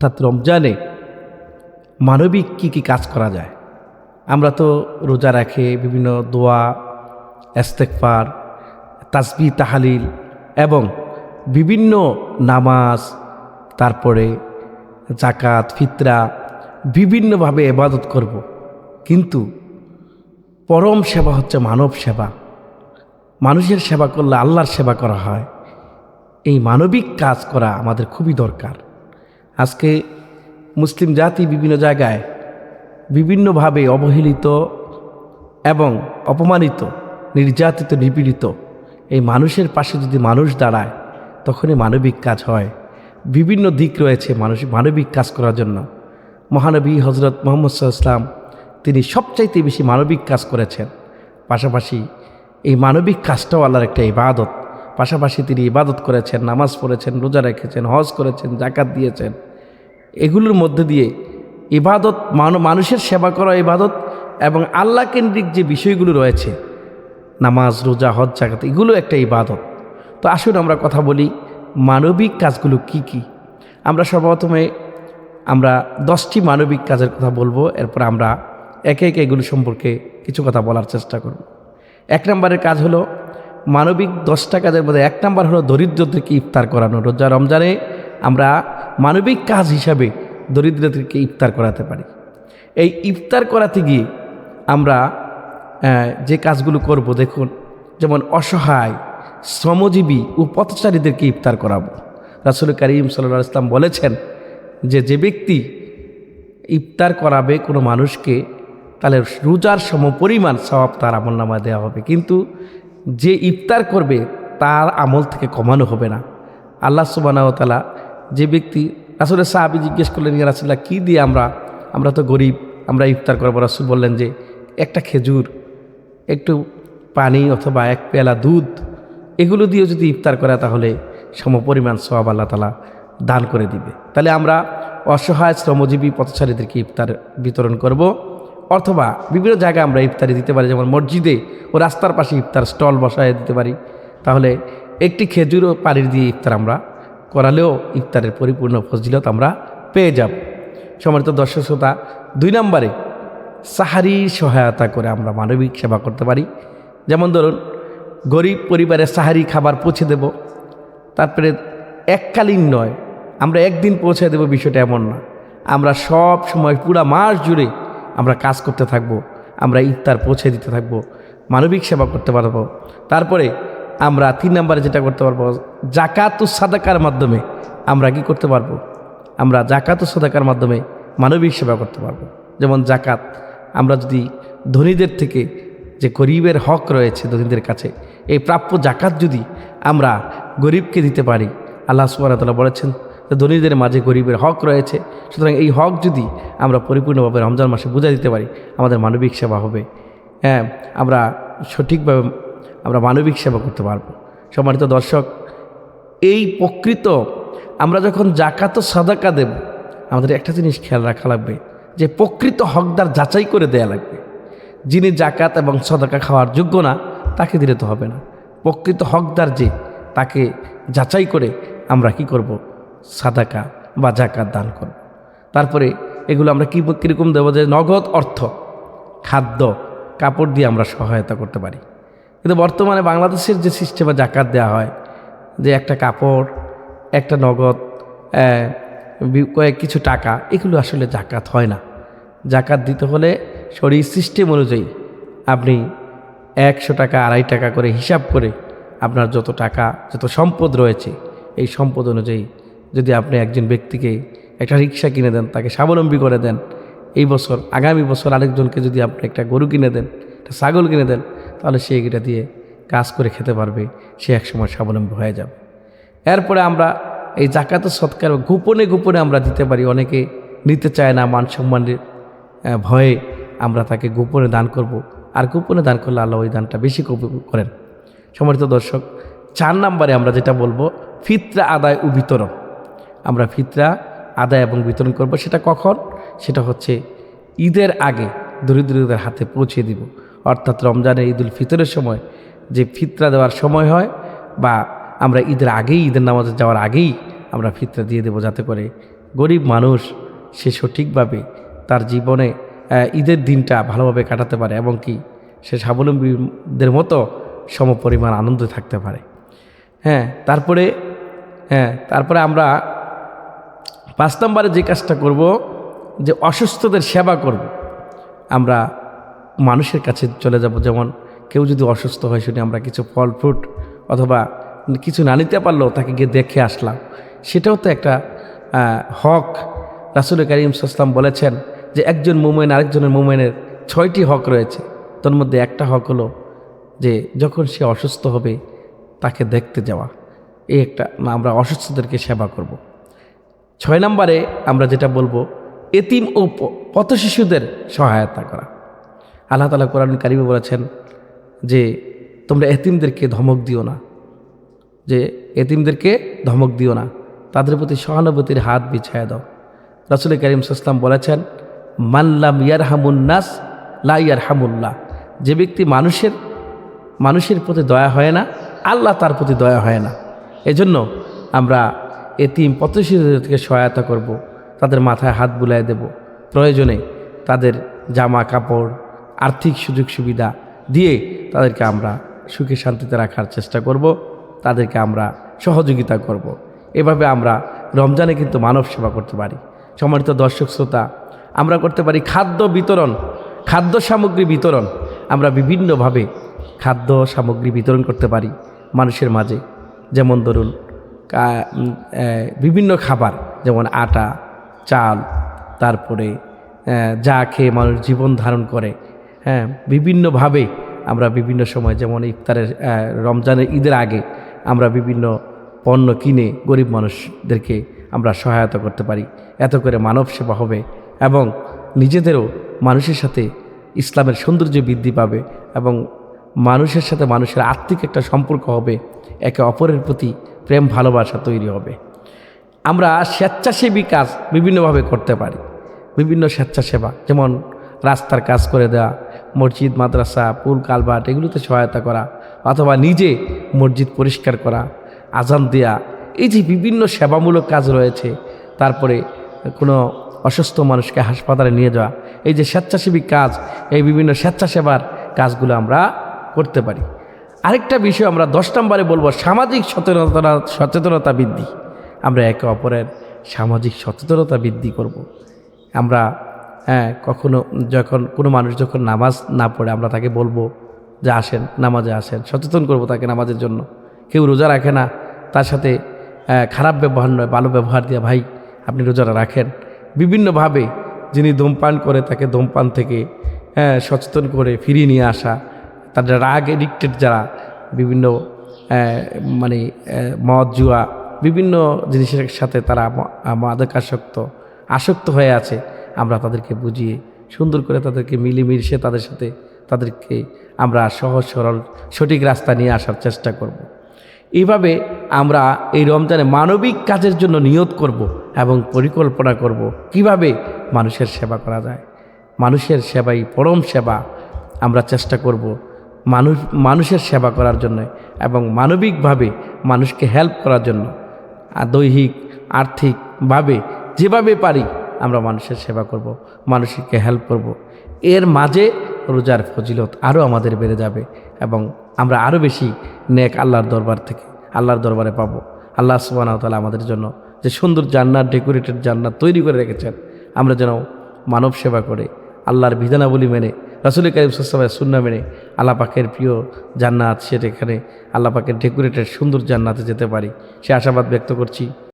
অর্থাৎ রমজানে মানবিক কি কাজ করা যায়। আমরা তো রোজা রাখে বিভিন্ন দোয়া, ইস্তেগফার, তাসবিহ, তাহলিল এবং বিভিন্ন নামাজ, তারপরে যাকাত, ফিতরা, বিভিন্নভাবে ইবাদত করব। কিন্তু পরম সেবা হচ্ছে মানব সেবা। মানুষের সেবা করলে আল্লাহর সেবা করা হয়। এই মানবিক কাজ করা আমাদের খুবই দরকার। আজকে মুসলিম জাতি বিভিন্ন জায়গায় বিভিন্নভাবে অবহেলিত এবং অপমানিত, নির্যাতিত, নিপীড়িত। এই মানুষের পাশে যদি মানুষ দাঁড়ায় তখনই মানবিক কাজ হয়। বিভিন্ন দিক রয়েছে মানুষ মানবিক কাজ করার জন্য। মহানবী হজরত মুহাম্মদ সাল্লাল্লাহু আলাইহি ওয়াসাল্লাম তিনি সবচাইতে বেশি মানবিক কাজ করেছেন। পাশাপাশি এই মানবিক কাজটাও আল্লাহর একটা ইবাদত। পাশাপাশি তিনি ইবাদত করেছেন, নামাজ পড়েছেন, রোজা রেখেছেন, হজ করেছেন, যাকাত দিয়েছেন। এগুলোর মধ্যে দিয়ে ইবাদত, মানুষের সেবা করা ইবাদত এবং আল্লাহ কেন্দ্রিক যে বিষয়গুলো রয়েছে, নামাজ, রোজা, হজ, যাকাত, এগুলো একটা ইবাদত। তো আসুন আমরা কথা বলি মানবিক কাজগুলো কি কি। আমরা সর্বপ্রথমে 10টি মানবিক কাজের কথা বলবো। এরপর আমরা একে একে এগুলো সম্পর্কে কিছু কথা বলার চেষ্টা করব। 1 নম্বরের কাজ হলো মানবিক 10টা কাজের মধ্যে 1 নম্বর হলো দরিদ্রদেরকে ইফতার করানো। রমজানে আমরা মানবিক কাজ হিসাবে দরিদ্রদেরকে ইফতার করাতে পারি। এই ইফতার করাতে গিয়ে আমরা যে কাজগুলো করব, দেখুন, যেমন অসহায়, শ্রমজীবী ও পথচারীদেরকে ইফতার করাবো। রাসূল করিম সাল্লাল্লাহু আলাইহি ওয়াসাল্লাম বলেছেন যে ব্যক্তি ইফতার করাবে কোনো মানুষকে, তাহলে রোজার সমপরিমাণ সওয়াব তার আমলনামায় দেওয়া হবে। কিন্তু যে ইফতার করবে তার আমল থেকে কমানো হবে না। আল্লাহ সুবহানাহু ওয়া তাআলা যে ব্যক্তি, রাসূলের সাহাবী জিজ্ঞেস করলেন, ইয়া রাসূলুল্লাহ, কী দিয়ে আমরা তো গরিব, আমরা ইফতার করবো। রাসূল বললেন যে একটা খেজুর, একটু পানি অথবা 1 পেয়ালা দুধ, এগুলো দিয়েও যদি ইফতার করে তাহলে সমপরিমাণ সওয়াব আল্লাহ তাআলা দান করে দিবে। তাহলে আমরা অসহায়, শ্রমজীবী, পথচারীদেরকে ইফতার বিতরণ করব। অথবা বিভিন্ন জায়গায় আমরা ইফতারি দিতে পারি, যেমন মসজিদে ও রাস্তার পাশে ইফতার স্টল বসায় দিতে পারি। তাহলে একটি খেজুর ও পানির দিয়ে ইফতার আমরা করালেও ইফতারের পরিপূর্ণ ফজিলত আমরা পেয়ে যাব। সম্মানিত দর্শক শ্রোতা, 2 নম্বরে সাহারির সহায়তা করে আমরা মানবিক সেবা করতে পারি। যেমন ধরুন, গরিব পরিবারে সাহারি খাবার পৌঁছে দেব। তারপরে এককালীন নয়, আমরা একদিন পৌঁছে দেব, বিষয়টা এমন না। আমরা সব সময় পুরা মাস জুড়ে আমরা কাজ করতে থাকব, আমরা ইফতার পৌঁছে দিতে থাকব, মানবিক সেবা করতে পারবো। তারপরে আমরা 3 নম্বরে যেটা করতে পারবো, যাকাত ও সাদাকার মাধ্যমে আমরা কি করতে পারবো, আমরা যাকাত ও সাদাকার মাধ্যমে মানবিক সেবা করতে পারবো। যেমন যাকাত, আমরা যদি ধনীদের থেকে যে গরিবের হক রয়েছে ধনীদের কাছে, এই প্রাপ্য যাকাত যদি আমরা গরিবকে দিতে পারি, আল্লাহ সুবহানাহু ওয়া তাআলা বলেছেন যে ধনীদের মাঝে গরিবের হক রয়েছে। সুতরাং এই হক যদি আমরা পরিপূর্ণভাবে রমজান মাসে বুঝা দিতে পারি, আমাদের মানবিক সেবা হবে। হ্যাঁ, আমরা সঠিকভাবে আমরা মানবিক সেবা করতে পারবো। সম্মানিত দর্শক, এই প্রকৃত আমরা যখন যাকাত ও সাদাকা দেব, আমাদের একটা জিনিস খেয়াল রাখা লাগবে যে প্রকৃত হকদার যাচাই করে দেয়া লাগবে। যিনি যাকাত এবং সাদাকা খাওয়ার যোগ্য না তাকে দিলে তো হবে না। প্রকৃত হকদার যে, তাকে যাচাই করে আমরা কি করব, সাদাকা বা যাকাত দান করব। তারপরে এগুলো আমরা কীরকম দেবো, যে নগদ অর্থ, খাদ্য, কাপড় দিয়ে আমরা সহায়তা করতে পারি। কিন্তু বর্তমানে বাংলাদেশের যে সিস্টেমে যাকাত দেওয়া হয়, যে একটা কাপড়, একটা নগদ, কিছু টাকা, এগুলো আসলে যাকাত হয় না। যাকাত দিতে হলে শরীর সিস্টেম অনুযায়ী আপনি 100 টাকা, 2.5 টাকা করে হিসাব করে আপনার যত টাকা, যত সম্পদ রয়েছে, এই সম্পদ অনুযায়ী যদি আপনি একজন ব্যক্তিকে একটা রিক্সা কিনে দেন, তাকে স্বাবলম্বী করে দেন, এই বছর, আগামী বছর আরেকজনকে যদি আপনি একটা গরু কিনে দেন, একটা ছাগল কিনে দেন, তাহলে সে এটা দিয়ে কাজ করে খেতে পারবে, সে একসময় স্বাবলম্বী হয়ে যাবে। এরপরে আমরা এই যাকাত ও সদকার গোপনে গোপনে আমরা দিতে পারি। অনেকে নিতে চায় না, মান সম্মানের ভয়ে আমরা তাকে গোপনে দান করব। আর গোপনে দান করলে আল্লাহ ওই দানটা বেশি কবুল করেন। সম্মানিত দর্শক, 4 নম্বরে আমরা যেটা বলবো, ফিতরা আদায় ও বিতরণ। আমরা ফিতরা আদায় এবং বিতরণ করব। সেটা কখন? সেটা হচ্ছে ঈদের আগে দরিদ্রদের হাতে পৌঁছে দিব। অর্থাৎ রমজানের ঈদুল ফিতরের সময় যে ফিতরা দেওয়ার সময় হয়, বা আমরা ঈদের আগেই, ঈদের নামাজে যাওয়ার আগেই আমরা ফিতরা দিয়ে দেবো, যাতে করে গরিব মানুষ সে সঠিকভাবে তার জীবনে ঈদের দিনটা ভালোভাবে কাটাতে পারে এবং কি সে স্বাবলম্বীদের মতো সমপরিমাণ আনন্দে থাকতে পারে। তারপরে আমরা 5 নম্বরে যে কাজটা করব, যে অসুস্থদের সেবা করব। আমরা মানুষের কাছে চলে যাব, যেমন কেউ যদি অসুস্থ হয় শুনে আমরা কিছু ফল ফ্রুট অথবা কিছু না নিতে পারলেও তাকে গিয়ে দেখে আসলাম, সেটাও তো একটা হক। রাসূল কারীম সাল্লাল্লাহু আলাইহি ওয়াসাল্লাম বলেছেন যে একজন মুমিন আরেকজনের মুমিনের 6টি হক রয়েছে, তার মধ্যে একটা হক হলো যে যখন সে অসুস্থ হবে তাকে দেখতে যাওয়া। এই একটা, আমরা অসুস্থদেরকে সেবা করব। 6 নম্বরে আমরা যেটা বলবো, এতিম ও পথ শিশুদের সহায়তা করা। আল্লাহ তাআলা কোরআন কারিমে বলেছেন যে তোমরা এতিমদেরকে ধমক দিও না, তাদের প্রতি সহানুভূতির হাত বিছায়া দাও। রাসূল কারীম সাল্লাল্লাহু আলাইহি ওয়াসাল্লাম বলেছেন, মাল্লাম ইয়ারহামুন নাস লা ইয়ারহামুল্লাহ। যে ব্যক্তি মানুষের প্রতি দয়া হয় না, আল্লাহ তার প্রতি দয়া হয় না। এজন্য আমরা এতিম পথশিশুদেরকে সহায়তা করব, তাদের মাথায় হাত বুলায় দেব, প্রয়োজনে তাদের জামা কাপড় আর্থিক সুযোগ সুবিধা দিয়ে তাদেরকে আমরা সুখে শান্তিতে রাখার চেষ্টা করব, তাদেরকে আমরা সহযোগিতা করব। এভাবে আমরা রমজানে কিন্তু মানব সেবা করতে পারি। সম্মানিত দর্শক শ্রোতা, আমরা করতে পারি খাদ্য সামগ্রী বিতরণ। আমরা বিভিন্নভাবে খাদ্য সামগ্রী বিতরণ করতে পারি মানুষের মাঝে। যেমন ধরুন বিভিন্ন খাবার, যেমন আটা, চাল, তারপরে যা খেয়ে মানুষ জীবন ধারণ করে। বিভিন্নভাবে আমরা বিভিন্ন সময়, যেমন ইফতারের রমজানের ঈদের আগে আমরা বিভিন্ন পণ্য কিনে গরিব মানুষদেরকে আমরা সহায়তা করতে পারি। এত করে মানব সেবা হবে এবং নিজেদেরও মানুষের সাথে ইসলামের সৌন্দর্য বৃদ্ধি পাবে এবং মানুষের সাথে মানুষের আত্মিক একটা সম্পর্ক হবে, একে অপরের প্রতি প্রেম ভালোবাসা তৈরি হবে। আমরা স্বেচ্ছাসেবী কাজ বিভিন্নভাবে করতে পারি। বিভিন্ন স্বেচ্ছাসেবা, যেমন রাস্তার কাজ করে দেওয়া, মসজিদ মাদ্রাসা পুল কালভার্ট এগুলোতে সহায়তা করা, অথবা নিজে মসজিদ পরিষ্কার করা, আজান দেয়া, এই যে বিভিন্ন সেবামূলক কাজ রয়েছে। তারপরে কোনো অসুস্থ মানুষকে হাসপাতালে নিয়ে যাওয়া, এই যে স্বেচ্ছাসেবী কাজ, এই বিভিন্ন স্বেচ্ছাসেবার কাজগুলো আমরা করতে পারি। আরেকটা বিষয় আমরা 10 নম্বরে বলবো, সামাজিক সচেতনতা বৃদ্ধি। আমরা একে অপরের সামাজিক সচেতনতা বৃদ্ধি করব। আমরা যখন কোনো মানুষ যখন নামাজ না পড়ে, আমরা তাকে বলবো যে আসেন নামাজে আসেন, সচেতন করব তাকে নামাজের জন্য। কেউ রোজা রাখে না, তার সাথে খারাপ ব্যবহার নয়, ভালো ব্যবহার দিয়ে ভাই আপনি রোজাটা রাখেন। বিভিন্নভাবে যিনি ধূমপান করে তাকে ধূমপান থেকে সচেতন করে ফিরিয়ে নিয়ে আসা। তাদের রাগ এডিক্টেড যারা, বিভিন্ন মদ জুয়া বিভিন্ন জিনিসের সাথে তারা আসক্ত হয়ে আছে, আমরা তাদেরকে বুঝিয়ে সুন্দর করে তাদেরকে মিলেমিশে তাদেরকে আমরা সহজ সরল সঠিক রাস্তা নিয়ে আসার চেষ্টা করব। এইভাবে আমরা এই রমজানে মানবিক কাজের জন্য নিয়ত করব এবং পরিকল্পনা করব কিভাবে মানুষের সেবা করা যায়। মানুষের সেবাই পরম সেবা। আমরা চেষ্টা করব মানুষের সেবা করার জন্য এবং মানবিকভাবে মানুষকে হেল্প করার জন্য, দৈহিক আর্থিকভাবে যেভাবে পারি আমরা মানুষের সেবা করব, মানুষকে হেল্প করব। এর মাঝে রোজার ফজিলত আরও আমাদের বেড়ে যাবে এবং আমরা আরও বেশি নেক আল্লাহর দরবারে পাবো। আল্লাহ সুবহানাহু ওয়া তাআলা আমাদের জন্য যে সুন্দর জান্নাত, ডেকোরেটেড জান্নাত তৈরি করে রেখেছেন, আমরা যেন মানব সেবা করে আল্লাহর বিধানাবলী মেনে, রাসূল কারীম সাল্লাল্লাহু আলাইহি ওয়াসাল্লামের সুন্নাহ মেনে আল্লাহ পাকের প্রিয় জান্নাত, সেখানে আল্লাহ পাকের ডেকোরেটেড সুন্দর জান্নাতে যেতে পারি, সে আশাবাদ ব্যক্ত করছি।